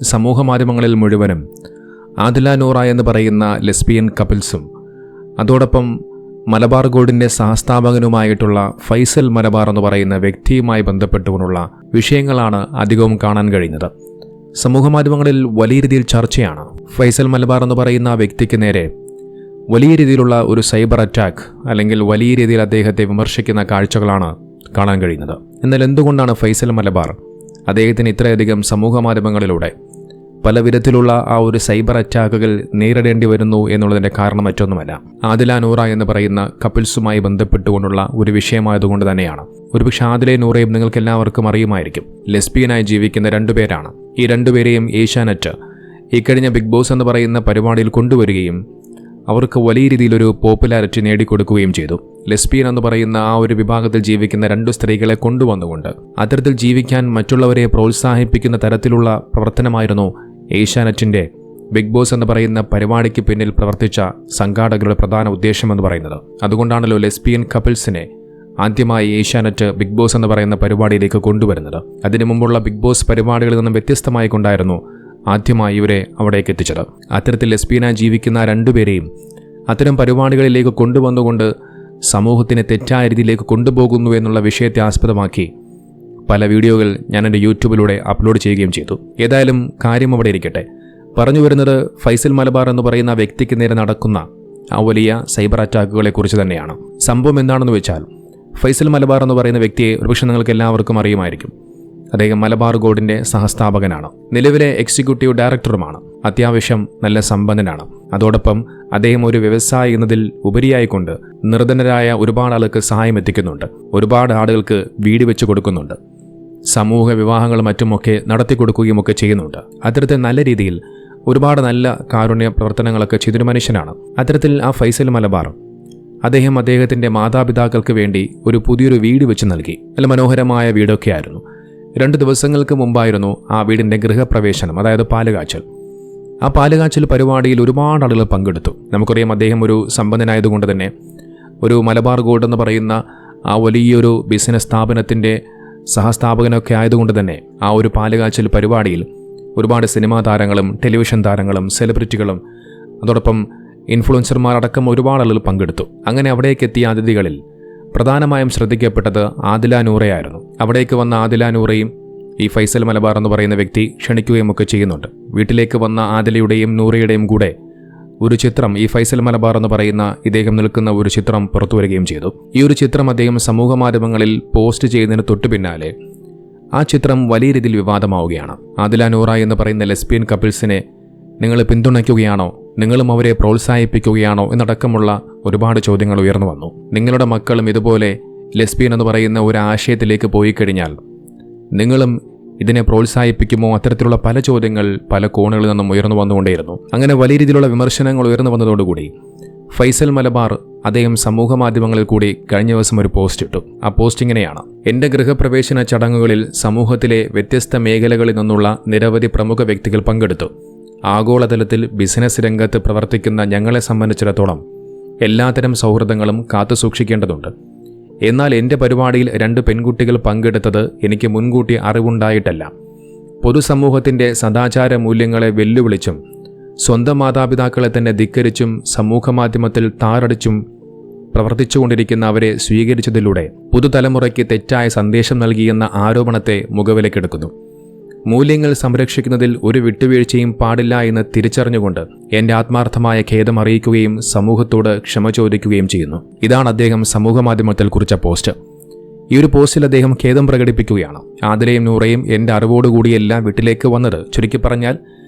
സമൂഹമാധ്യമങ്ങളിൽ മുഴുവനും ആദില നൂറ എന്ന് പറയുന്ന ലെസ്ബിയൻ കപ്പിൾസും അതോടൊപ്പം മലബാർ ഗോൾഡിൻ്റെ സഹസ്ഥാപകനുമായിട്ടുള്ള ഫൈസൽ മലബാർ എന്ന് പറയുന്ന വ്യക്തിയുമായി ബന്ധപ്പെട്ടുകൊണ്ടുള്ള വിഷയങ്ങളാണ് അധികവും കാണാൻ കഴിയുന്നത്. സമൂഹമാധ്യമങ്ങളിൽ വലിയ രീതിയിൽ ചർച്ചയാണ്. ഫൈസൽ മലബാർ എന്ന് പറയുന്ന വ്യക്തിക്ക് നേരെ വലിയ രീതിയിലുള്ള ഒരു സൈബർ അറ്റാക്ക് അല്ലെങ്കിൽ വലിയ രീതിയിൽ അദ്ദേഹത്തെ വിമർശിക്കുന്ന കാഴ്ചകളാണ് കാണാൻ കഴിയുന്നത്. എന്നാൽ എന്തുകൊണ്ടാണ് ഫൈസൽ മലബാർ അദ്ദേഹത്തിന് ഇത്രയധികം സമൂഹമാധ്യമങ്ങളിലൂടെ പല വിധത്തിലുള്ള ആ ഒരു സൈബർ അറ്റാക്കുകൾ നേരിടേണ്ടി വരുന്നു എന്നുള്ളതിൻ്റെ കാരണം മറ്റൊന്നുമല്ല, ആദില നൂറ എന്ന് പറയുന്ന കപ്പിൾസുമായി ബന്ധപ്പെട്ടുകൊണ്ടുള്ള ഒരു വിഷയമായതുകൊണ്ട് തന്നെയാണ്. ഒരുപക്ഷെ ആദിലയും നൂറയും നിങ്ങൾക്ക് എല്ലാവർക്കും അറിയുമായിരിക്കും. ലെസ്ബിയനായി ജീവിക്കുന്ന രണ്ടുപേരാണ്. ഈ രണ്ടുപേരെയും ഏഷ്യാനെറ്റ് ഇക്കഴിഞ്ഞ ബിഗ് ബോസ് എന്ന് പറയുന്ന പരിപാടിയിൽ കൊണ്ടുവരികയും അവർക്ക് വലിയ രീതിയിലൊരു പോപ്പുലാരിറ്റി നേടിക്കൊടുക്കുകയും ചെയ്തു. ലെസ്ബിയൻ എന്ന് പറയുന്ന ആ ഒരു വിഭാഗത്തിൽ ജീവിക്കുന്ന രണ്ടു സ്ത്രീകളെ കൊണ്ടുവന്നുകൊണ്ട് അത്തരത്തിൽ ജീവിക്കാൻ മറ്റുള്ളവരെ പ്രോത്സാഹിപ്പിക്കുന്ന തരത്തിലുള്ള പ്രവർത്തനമായിരുന്നു ഏഷ്യാനെറ്റിൻ്റെ ബിഗ് ബോസ് എന്ന് പറയുന്ന പരിപാടിക്ക് പിന്നിൽ പ്രവർത്തിച്ച സംഘാടകരുടെ പ്രധാന ഉദ്ദേശമെന്ന് പറയുന്നത്. അതുകൊണ്ടാണല്ലോ ലെസ്ബിയൻ കപ്പിൾസിനെ ആദ്യമായി ഏഷ്യാനെറ്റ് ബിഗ് ബോസ് എന്ന് പറയുന്ന പരിപാടിയിലേക്ക് കൊണ്ടുവരുന്നത്. അതിനു മുമ്പുള്ള ബിഗ് ബോസ് പരിപാടികളിൽ നിന്നും വ്യത്യസ്തമായി കൊണ്ടായിരുന്നു ആദ്യമായി ഇവരെ അവിടേക്ക് എത്തിച്ചത്. അത്തരത്തിൽ ലെസ്ബിയനായി ജീവിക്കുന്ന രണ്ടുപേരെയും അത്തരം പരിപാടികളിലേക്ക് കൊണ്ടുവന്നുകൊണ്ട് സമൂഹത്തിനെ തെറ്റായ രീതിയിലേക്ക് കൊണ്ടുപോകുന്നു എന്നുള്ള വിഷയത്തെ ആസ്പദമാക്കി പല വീഡിയോകൾ ഞാൻ എൻ്റെ യൂട്യൂബിലൂടെ അപ്ലോഡ് ചെയ്യുകയും ചെയ്തു. ഏതായാലും കാര്യം അവിടെ ഇരിക്കട്ടെ. പറഞ്ഞു വരുന്നത് ഫൈസൽ മലബാർ എന്ന് പറയുന്ന വ്യക്തിക്ക് നേരെ നടക്കുന്ന ആ വലിയ സൈബർ അറ്റാക്കുകളെ കുറിച്ച് തന്നെയാണ്. സംഭവം എന്താണെന്ന് വെച്ചാൽ, ഫൈസൽ മലബാർ എന്ന് പറയുന്ന വ്യക്തിയെ ഒരുപക്ഷെ നിങ്ങൾക്ക് എല്ലാവർക്കും അറിയുമായിരിക്കും. അദ്ദേഹം മലബാർ ഗോൾഡിൻ്റെ സഹസ്ഥാപകനാണ്. നിലവിലെ എക്സിക്യൂട്ടീവ് ഡയറക്ടറുമാണ്. അത്യാവശ്യം നല്ല സമ്പന്നനാണ്. അതോടൊപ്പം അദ്ദേഹം ഒരു വ്യവസായി എന്നതിൽ ഉപരിയായിക്കൊണ്ട് നിർധനരായ ഒരുപാട് ആളുകൾക്ക് സഹായം എത്തിക്കുന്നുണ്ട്. ഒരുപാട് ആളുകൾക്ക് വീട് വെച്ച് കൊടുക്കുന്നുണ്ട്. സമൂഹ വിവാഹങ്ങളും മറ്റുമൊക്കെ നടത്തിക്കൊടുക്കുകയും ഒക്കെ ചെയ്യുന്നുണ്ട്. അത്തരത്തിൽ നല്ല രീതിയിൽ ഒരുപാട് നല്ല കാരുണ്യ പ്രവർത്തനങ്ങളൊക്കെ ചെയ്തൊരു മനുഷ്യനാണ്. അത്തരത്തിൽ ആ ഫൈസൽ മലബാർ അദ്ദേഹത്തിൻ്റെ മാതാപിതാക്കൾക്ക് വേണ്ടി ഒരു പുതിയൊരു വീട് വെച്ച് നൽകി. നല്ല മനോഹരമായ വീടൊക്കെ ആയിരുന്നു. 2 ദിവസങ്ങൾക്ക് മുമ്പായിരുന്നു ആ വീടിൻ്റെ ഗൃഹപ്രവേശനം, അതായത് പാലുകാച്ചൽ. ആ പാലുകാച്ചൽ പരിപാടിയിൽ ഒരുപാട് ആളുകൾ പങ്കെടുത്തു. നമുക്കറിയാം, അദ്ദേഹം ഒരു സമ്പന്നനായതുകൊണ്ട് തന്നെ ഒരു മലബാർ ഗോൾഡ് എന്ന് പറയുന്ന ആ വലിയൊരു ബിസിനസ് സ്ഥാപനത്തിൻ്റെ സഹസ്ഥാപകനൊക്കെ ആയതുകൊണ്ട് തന്നെ ആ ഒരു പാലുകാച്ചൽ പരിപാടിയിൽ ഒരുപാട് സിനിമാ താരങ്ങളും ടെലിവിഷൻ താരങ്ങളും സെലിബ്രിറ്റികളും അതോടൊപ്പം ഇൻഫ്ലുവൻസർമാരടക്കം ഒരുപാട് ആളുകൾ പങ്കെടുത്തു. അങ്ങനെ അവിടേക്ക് എത്തിയ അതിഥികളിൽ പ്രധാനമായും ശ്രദ്ധിക്കപ്പെട്ടത് ആദില നൂറയായിരുന്നു. അവിടേക്ക് വന്ന ആദില നൂറയും ഈ ഫൈസൽ മലബാർ എന്ന് പറയുന്ന വ്യക്തി ക്ഷണിക്കുകയും ഒക്കെ ചെയ്യുന്നുണ്ട്. വീട്ടിലേക്ക് വന്ന ആദിലയുടെയും നൂറയുടെയും കൂടെ ഒരു ചിത്രം, ഈ ഫൈസൽ മലബാർ എന്ന് പറയുന്ന ഇദ്ദേഹം നിൽക്കുന്ന ഒരു ചിത്രം പുറത്തു വരികയും ചെയ്തു. ഈ ഒരു ചിത്രം അദ്ദേഹം സമൂഹ മാധ്യമങ്ങളിൽ പോസ്റ്റ് ചെയ്യുന്നതിന് തൊട്ടു പിന്നാലെ ആ ചിത്രം വലിയ രീതിയിൽ വിവാദമാവുകയാണ്. ആദില നൂറ എന്ന് പറയുന്ന ലെസ്ബിയൻ കപ്പിൾസിനെ നിങ്ങൾ പിന്തുണയ്ക്കുകയാണോ, നിങ്ങളും അവരെ പ്രോത്സാഹിപ്പിക്കുകയാണോ എന്നടക്കമുള്ള ഒരുപാട് ചോദ്യങ്ങൾ ഉയർന്നു വന്നു. നിങ്ങളുടെ മക്കളും ഇതുപോലെ ലെസ്ബിയൻ എന്ന് പറയുന്ന ഒരു ആശയത്തിലേക്ക് പോയി കഴിഞ്ഞാൽ നിങ്ങളും ഇതിനെ പ്രോത്സാഹിപ്പിക്കുമോ? അത്തരത്തിലുള്ള പല ചോദ്യങ്ങൾ പല കോണുകളിൽ നിന്നും ഉയർന്നു വന്നുകൊണ്ടേയിരുന്നു. അങ്ങനെ വലിയ രീതിയിലുള്ള വിമർശനങ്ങൾ ഉയർന്നു വന്നതോടുകൂടി ഫൈസൽ മലബാർ അദ്ദേഹം സമൂഹ മാധ്യമങ്ങളിൽ കൂടി കഴിഞ്ഞ ദിവസം ഒരു പോസ്റ്റ് ഇട്ടു. ആ പോസ്റ്റ് ഇങ്ങനെയാണ്: എൻ്റെ ഗൃഹപ്രവേശന ചടങ്ങുകളിൽ സമൂഹത്തിലെ വ്യത്യസ്ത മേഖലകളിൽ നിന്നുള്ള നിരവധി പ്രമുഖ വ്യക്തികൾ പങ്കെടുത്തു. ആഗോളതലത്തിൽ ബിസിനസ് രംഗത്ത് പ്രവർത്തിക്കുന്ന ഞങ്ങളെ സംബന്ധിച്ചിടത്തോളം എല്ലാത്തരം സൗഹൃദങ്ങളും കാത്തുസൂക്ഷിക്കേണ്ടതുണ്ട്. എന്നാൽ എൻ്റെ പരിപാടിയിൽ 2 പെൺകുട്ടികൾ പങ്കെടുത്തത് എനിക്ക് മുൻകൂട്ടി അറിവുണ്ടായിട്ടല്ല. പൊതുസമൂഹത്തിൻ്റെ സദാചാര മൂല്യങ്ങളെ വെല്ലുവിളിച്ചും സ്വന്തം മാതാപിതാക്കളെ തന്നെ ധിക്കരിച്ചും സമൂഹമാധ്യമത്തിൽ താറടിച്ചും പ്രവർത്തിച്ചുകൊണ്ടിരിക്കുന്ന അവരെ സ്വീകരിച്ചതിലൂടെ പുതുതലമുറയ്ക്ക് തെറ്റായ സന്ദേശം നൽകിയെന്ന ആരോപണത്തെ മുഖവിലക്കെടുക്കുന്നു. മൂല്യങ്ങൾ സംരക്ഷിക്കുന്നതിൽ ഒരു വിട്ടുവീഴ്ചയും പാടില്ല എന്ന് തിരിച്ചറിഞ്ഞുകൊണ്ട് എൻ്റെ ആത്മാർത്ഥമായ ഖേദം അറിയിക്കുകയും സമൂഹത്തോട് ക്ഷമ ചോദിക്കുകയും ചെയ്യുന്നു. ഇതാണ് അദ്ദേഹം സമൂഹമാധ്യമത്തിൽ കുറിച്ച പോസ്റ്റ്. ഈ ഒരു പോസ്റ്റിൽ അദ്ദേഹം ഖേദം പ്രകടിപ്പിക്കുകയാണ്. ആദിലയും നൂറയും എൻ്റെ അറിവോടുകൂടിയെല്ലാം വീട്ടിലേക്ക് വന്നത് ചുരുക്കി പറഞ്ഞാൽ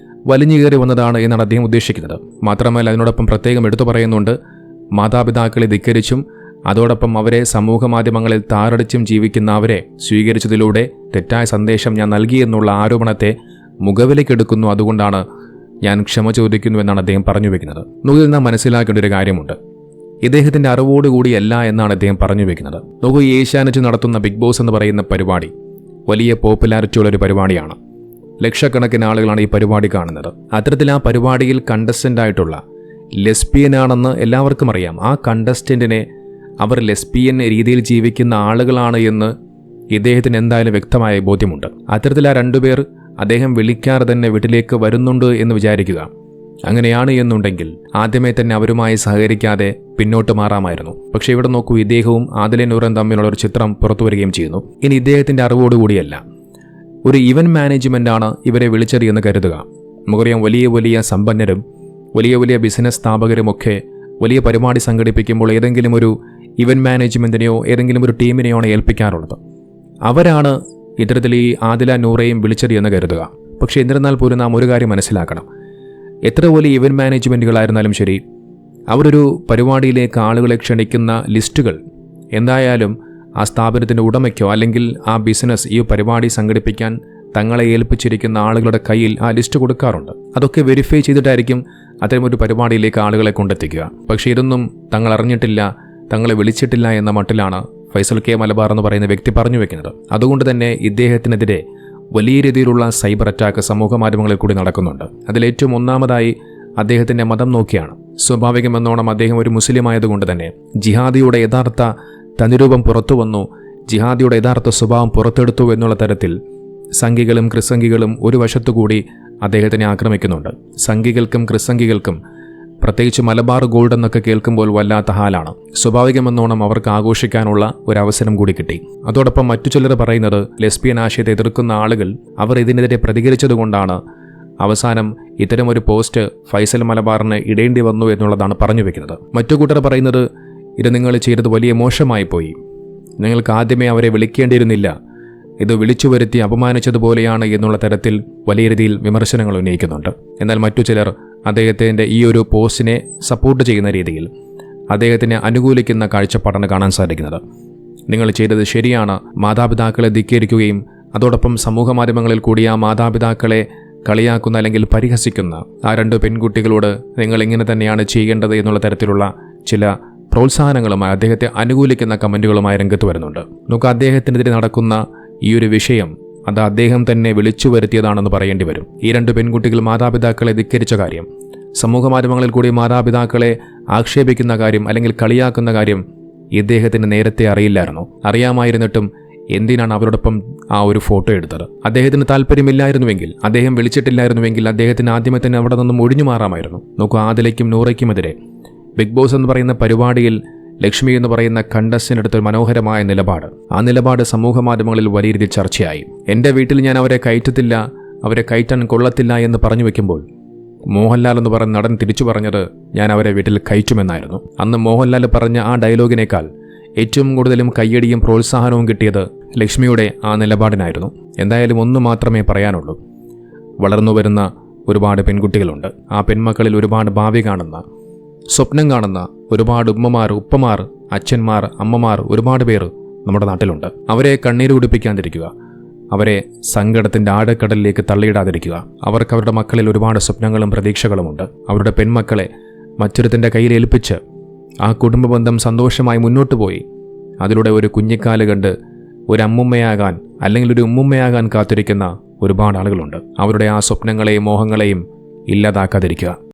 വലിഞ്ഞുകയറി വന്നതാണ് എന്നാണ് അദ്ദേഹം ഉദ്ദേശിക്കുന്നത്. മാത്രമല്ല അതിനോടൊപ്പം പ്രത്യേകം എടുത്തു പറയുന്നുണ്ട്, മാതാപിതാക്കളെ ധിക്കരിച്ചും അതോടൊപ്പം അവരെ സമൂഹ മാധ്യമങ്ങളിൽ താറടിച്ചും ജീവിക്കുന്ന അവരെ സ്വീകരിച്ചതിലൂടെ തെറ്റായ സന്ദേശം ഞാൻ നൽകിയെന്നുള്ള ആരോപണത്തെ മുഖവിലേക്കെടുക്കുന്നു. അതുകൊണ്ടാണ് ഞാൻ ക്ഷമ ചോദിക്കുന്നു എന്നാണ് അദ്ദേഹം പറഞ്ഞു വെക്കുന്നത്. നോക്കൂ, നാം മനസ്സിലാക്കേണ്ട ഒരു കാര്യമുണ്ട്. ഇദ്ദേഹത്തിൻ്റെ അറിവോടുകൂടിയല്ല എന്നാണ് അദ്ദേഹം പറഞ്ഞു വെക്കുന്നത്. നോക്കൂ, ഏഷ്യാനെറ്റ് നടത്തുന്ന ബിഗ് ബോസ് എന്ന് പറയുന്ന പരിപാടി വലിയ പോപ്പുലാരിറ്റിയുള്ളൊരു പരിപാടിയാണ്. ലക്ഷക്കണക്കിന് ആളുകളാണ് ഈ പരിപാടി കാണുന്നത്. അത്തരത്തിൽ ആ പരിപാടിയിൽ കണ്ടസ്റ്റൻ്റ് ആയിട്ടുള്ള ലെസ്ബിയനാണെന്ന് എല്ലാവർക്കും അറിയാം. ആ കണ്ടസ്റ്റൻറ്റിനെ അവർ ലെസ്ബിയൻ രീതിയിൽ ജീവിക്കുന്ന ആളുകളാണ് എന്ന് ഇദ്ദേഹത്തിന് എന്തായാലും വ്യക്തമായ ബോധ്യമുണ്ട്. അത്തരത്തിൽ ആ 2 പേർ അദ്ദേഹം വിളിക്കാതെ തന്നെ വീട്ടിലേക്ക് വരുന്നുണ്ട് എന്ന് വിചാരിക്കുക. അങ്ങനെയാണ് എന്നുണ്ടെങ്കിൽ ആദ്യമേ തന്നെ അവരുമായി സഹകരിക്കാതെ പിന്നോട്ട് മാറാമായിരുന്നു. പക്ഷേ ഇവിടെ നോക്കൂ, ഇദ്ദേഹവും ആദില നൂറും തമ്മിലുള്ള ഒരു ചിത്രം പുറത്തു വരികയും ചെയ്യുന്നു. ഇനി ഇദ്ദേഹത്തിൻ്റെ അറിവോടുകൂടിയല്ല, ഒരു ഇവന്റ് മാനേജ്മെൻ്റാണ് ഇവരെ വിളിച്ചതെന്ന് കരുതുക. നമുക്കറിയാം, വലിയ വലിയ സമ്പന്നരും വലിയ വലിയ ബിസിനസ് സ്ഥാപകരുമൊക്കെ വലിയ പരിപാടി സംഘടിപ്പിക്കുമ്പോൾ ഏതെങ്കിലും ഒരു ഇവന്റ് മാനേജ്മെൻറ്റിനെയോ ഏതെങ്കിലും ഒരു ടീമിനെയോ ഏൽപ്പിക്കാറുള്ളത്. അവരാണ് ഇത്തരത്തിൽ ഈ ആദില നൂറയും വിളിച്ചത് എന്ന് കരുതുക. പക്ഷേ എന്നിരുന്നാൽ പോലും നാം ഒരു കാര്യം മനസ്സിലാക്കണം, എത്ര വലിയ ഇവന്റ് മാനേജ്മെൻറ്റുകളായിരുന്നാലും ശരി, അവരൊരു പരിപാടിയിലേക്ക് ആളുകളെ ക്ഷണിക്കുന്ന ലിസ്റ്റുകൾ എന്തായാലും ആ സ്ഥാപനത്തിൻ്റെ ഉടമയ്ക്കോ അല്ലെങ്കിൽ ആ ബിസിനസ് ഈ പരിപാടി സംഘടിപ്പിക്കാൻ തങ്ങളെ ഏൽപ്പിച്ചിരിക്കുന്ന ആളുകളുടെ കയ്യിൽ ആ ലിസ്റ്റ് കൊടുക്കാറുണ്ട്. അതൊക്കെ വെരിഫൈ ചെയ്തിട്ടായിരിക്കും അത്തരമൊരു പരിപാടിയിലേക്ക് ആളുകളെ കൊണ്ടെത്തിക്കുക. പക്ഷേ ഇതൊന്നും തങ്ങൾ അറിഞ്ഞിട്ടില്ല, തങ്ങളെ വിളിച്ചിട്ടില്ല എന്ന മട്ടിലാണ് ഫൈസൽ കെ മലബാർ എന്ന് പറയുന്ന വ്യക്തി പറഞ്ഞു വെക്കുന്നത്. അതുകൊണ്ട് തന്നെ ഇദ്ദേഹത്തിനെതിരെ വലിയ രീതിയിലുള്ള സൈബർ അറ്റാക്ക് സമൂഹ മാധ്യമങ്ങളിൽ കൂടി നടക്കുന്നുണ്ട്. അതിലേറ്റവും ഒന്നാമതായി അദ്ദേഹത്തിൻ്റെ മതം നോക്കിയാണ്. സ്വാഭാവികമെന്നോണം അദ്ദേഹം ഒരു മുസ്ലിം ആയതുകൊണ്ട് തന്നെ ജിഹാദിയുടെ യഥാർത്ഥ തനിരൂപം പുറത്തു വന്നു, ജിഹാദിയുടെ യഥാർത്ഥ സ്വഭാവം പുറത്തെടുത്തു എന്നുള്ള തരത്തിൽ സംഘികളും ക്രിസംഘികളും ഒരു വശത്തുകൂടി അദ്ദേഹത്തിനെ ആക്രമിക്കുന്നുണ്ട്. സംഘികൾക്കും ക്രിസംഘികൾക്കും പ്രത്യേകിച്ച് മലബാർ ഗോൾഡ് എന്നൊക്കെ കേൾക്കുമ്പോൾ വല്ലാത്ത ഹാലാണ്. സ്വാഭാവികമെന്നോണം അവർക്ക് ആഘോഷിക്കാനുള്ള ഒരവസരം കൂടി കിട്ടി. അതോടൊപ്പം മറ്റു ചിലർ പറയുന്നത് ലെസ്ബിയൻ ആശയത്തെ എതിർക്കുന്ന ആളുകൾ അവർ ഇതിനെതിരെ പ്രതികരിച്ചതുകൊണ്ടാണ് അവസാനം ഇത്തരമൊരു പോസ്റ്റ് ഫൈസൽ മലബാറിന് ഇടേണ്ടി വന്നു എന്നുള്ളതാണ് പറഞ്ഞു വെക്കുന്നത്. മറ്റു കൂട്ടർ പറയുന്നത് ഇത് നിങ്ങൾ ചെയ്തത് വലിയ മോശമായി പോയി, നിങ്ങൾക്ക് ആദ്യമേ അവരെ വിളിക്കേണ്ടിയിരുന്നില്ല, ഇത് വിളിച്ചു വരുത്തി അപമാനിച്ചതുപോലെയാണ് എന്നുള്ള തരത്തിൽ വലിയ രീതിയിൽ വിമർശനങ്ങൾ ഉന്നയിക്കുന്നുണ്ട്. എന്നാൽ മറ്റു ചിലർ അദ്ദേഹത്തിൻ്റെ ഈ ഒരു പോസ്റ്റിനെ സപ്പോർട്ട് ചെയ്യുന്ന രീതിയിൽ അദ്ദേഹത്തിനെ അനുകൂലിക്കുന്ന കാഴ്ചപ്പാടാണ് കാണാൻ സാധിക്കുന്നത്. നിങ്ങൾ ചെയ്തത് ശരിയാണ്, മാതാപിതാക്കളെ ധിക്കരിക്കുകയും അതോടൊപ്പം സമൂഹ മാധ്യമങ്ങളിൽ കൂടി ആ മാതാപിതാക്കളെ കളിയാക്കുന്ന അല്ലെങ്കിൽ പരിഹസിക്കുന്ന ആ 2 പെൺകുട്ടികളോട് നിങ്ങൾ ഇങ്ങനെ തന്നെയാണ് ചെയ്യേണ്ടത് എന്നുള്ള തരത്തിലുള്ള ചില പ്രോത്സാഹനങ്ങളുമായി അദ്ദേഹത്തെ അനുകൂലിക്കുന്ന കമൻറ്റുകളുമായി രംഗത്ത് വരുന്നുണ്ട്. നമുക്ക് അദ്ദേഹത്തിനെതിരെ നടക്കുന്ന ഈ ഒരു വിഷയം അത് അദ്ദേഹം തന്നെ വിളിച്ചു വരുത്തിയതാണെന്ന് പറയേണ്ടി വരും. ഈ 2 പെൺകുട്ടികൾ മാതാപിതാക്കളെ ധിക്കരിച്ച കാര്യം, സമൂഹ മാധ്യമങ്ങളിൽ കൂടി മാതാപിതാക്കളെ ആക്ഷേപിക്കുന്ന കാര്യം അല്ലെങ്കിൽ കളിയാക്കുന്ന കാര്യം ഇദ്ദേഹത്തിന് നേരത്തെ അറിയില്ലായിരുന്നു. അറിയാമായിരുന്നിട്ടും എന്തിനാണ് അവരോടൊപ്പം ആ ഒരു ഫോട്ടോ എടുത്തത്? അദ്ദേഹത്തിന് താല്പര്യമില്ലായിരുന്നുവെങ്കിൽ, അദ്ദേഹം വിളിച്ചിട്ടില്ലായിരുന്നുവെങ്കിൽ അദ്ദേഹത്തിന് ആദ്യമേ തന്നെ അവിടെ നിന്നും ഒഴിഞ്ഞു മാറാമായിരുന്നു. നോക്കൂ, ആദിലയ്ക്കും നൂറയ്ക്കുമെതിരെ ബിഗ് ബോസ് എന്ന് പറയുന്ന പരിപാടിയിൽ ലക്ഷ്മി എന്ന് പറയുന്ന കണ്ടസ്റ്റന്റ് എടുത്തൊരു മനോഹരമായ നിലപാട്, ആ നിലപാട് സമൂഹ മാധ്യമങ്ങളിൽ വലിയ രീതിയിൽ ചർച്ചയായി. എൻ്റെ വീട്ടിൽ ഞാൻ അവരെ കയറ്റത്തില്ല, അവരെ കയറ്റാൻ കൊള്ളത്തില്ല എന്ന് പറഞ്ഞു വെക്കുമ്പോൾ മോഹൻലാൽ എന്ന് പറയുന്ന നടൻ തിരിച്ചു പറഞ്ഞത് ഞാൻ അവരെ വീട്ടിൽ കയറ്റുമെന്നായിരുന്നു. അന്ന് മോഹൻലാൽ പറഞ്ഞ ആ ഡയലോഗിനേക്കാൾ ഏറ്റവും കൂടുതലും കയ്യടിയും പ്രോത്സാഹനവും കിട്ടിയത് ലക്ഷ്മിയുടെ ആ നിലപാടിനായിരുന്നു. എന്തായാലും ഒന്ന് മാത്രമേ പറയാനുള്ളൂ, വളർന്നു വരുന്ന ഒരുപാട് പെൺകുട്ടികളുണ്ട്. ആ പെൺമക്കളിൽ ഒരുപാട് ഭാവി കാണുന്ന, സ്വപ്നം കാണുന്ന ഒരുപാട് ഉമ്മമാർ, ഉപ്പമാർ, അച്ഛന്മാർ, അമ്മമാർ ഒരുപാട് പേർ നമ്മുടെ നാട്ടിലുണ്ട്. അവരെ കണ്ണീര് കുടിപ്പിക്കാതിരിക്കുക, അവരെ സങ്കടത്തിൻ്റെ ആഴക്കടലിലേക്ക് തള്ളിയിടാതിരിക്കുക. അവർക്ക് അവരുടെ മക്കളിൽ ഒരുപാട് സ്വപ്നങ്ങളും പ്രതീക്ഷകളുമുണ്ട്. അവരുടെ പെൺമക്കളെ മറ്റൊരുത്തിൻ്റെ കയ്യിൽ ഏൽപ്പിച്ച് ആ കുടുംബ ബന്ധം സന്തോഷമായി മുന്നോട്ട് പോയി അതിലൂടെ ഒരു കുഞ്ഞിക്കാല് കണ്ട് ഒരു അമ്മുമ്മയാകാൻ അല്ലെങ്കിൽ ഒരു ഉമ്മുമ്മയാകാൻ കാത്തിരിക്കുന്ന ഒരുപാട് ആളുകളുണ്ട്. അവരുടെ ആ സ്വപ്നങ്ങളെയും മോഹങ്ങളെയും ഇല്ലാതാക്കാതിരിക്കുക.